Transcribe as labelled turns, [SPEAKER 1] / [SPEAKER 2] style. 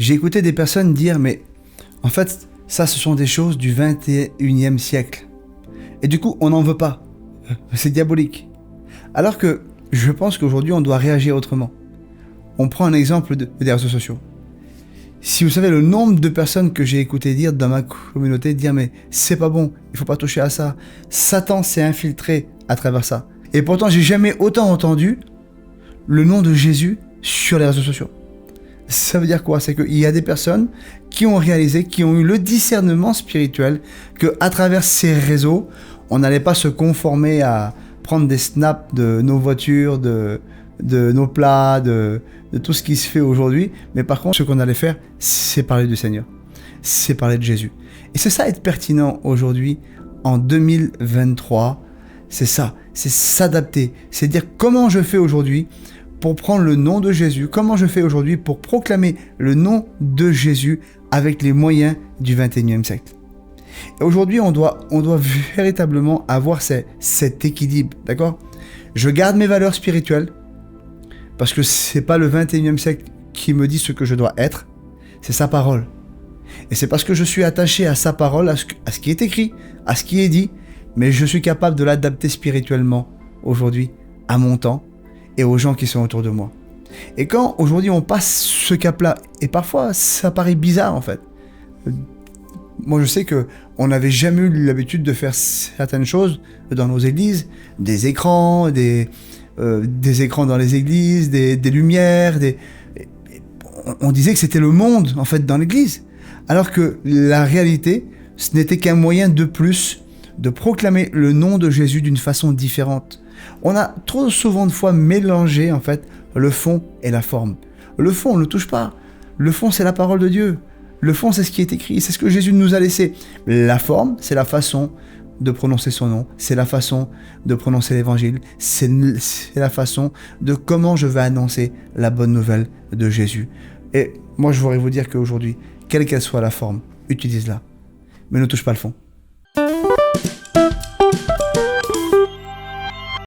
[SPEAKER 1] J'ai écouté des personnes dire, mais en fait, ça, ce sont des choses du 21e siècle. Et du coup, on n'en veut pas. C'est diabolique. Alors que je pense qu'aujourd'hui, on doit réagir autrement. On prend un exemple des réseaux sociaux. Si vous savez le nombre de personnes que j'ai écouté dire dans ma communauté, dire mais c'est pas bon, il faut pas toucher à ça. Satan s'est infiltré à travers ça. Et pourtant, j'ai jamais autant entendu le nom de Jésus sur les réseaux sociaux. Ça veut dire quoi? C'est qu'il y a des personnes qui ont réalisé, qui ont eu le discernement spirituel qu'à travers ces réseaux, on n'allait pas se conformer à prendre des snaps de nos voitures, de nos plats, de tout ce qui se fait aujourd'hui. Mais par contre, ce qu'on allait faire, c'est parler du Seigneur. C'est parler de Jésus. Et c'est ça être pertinent aujourd'hui, en 2023. C'est ça, c'est s'adapter. C'est dire comment je fais aujourd'hui pour prendre le nom de Jésus, comment je fais aujourd'hui pour proclamer le nom de Jésus avec les moyens du 21e siècle. Et aujourd'hui, on doit véritablement avoir cet équilibre, d'accord? Je garde mes valeurs spirituelles, parce que c'est pas le 21e siècle qui me dit ce que je dois être, c'est sa parole. Et c'est parce que je suis attaché à sa parole, à ce qui est écrit, à ce qui est dit, mais je suis capable de l'adapter spirituellement aujourd'hui, à mon temps, et aux gens qui sont autour de moi. Et quand aujourd'hui on passe ce cap-là, et parfois ça paraît bizarre en fait. Moi je sais que on n'avait jamais eu l'habitude de faire certaines choses dans nos églises, des écrans, des écrans dans les églises, des lumières, on disait que c'était le monde en fait dans l'église. Alors que la réalité, ce n'était qu'un moyen de plus de proclamer le nom de Jésus d'une façon différente. On a trop souvent de fois mélangé en fait le fond et la forme. Le fond, on ne le touche pas. Le fond, c'est la parole de Dieu. Le fond, c'est ce qui est écrit, c'est ce que Jésus nous a laissé. La forme, c'est la façon de prononcer son nom, c'est la façon de prononcer l'évangile, c'est la façon de comment je vais annoncer la bonne nouvelle de Jésus. Et moi, je voudrais vous dire qu'aujourd'hui, quelle qu'elle soit la forme, utilise-la, mais ne touche pas le fond.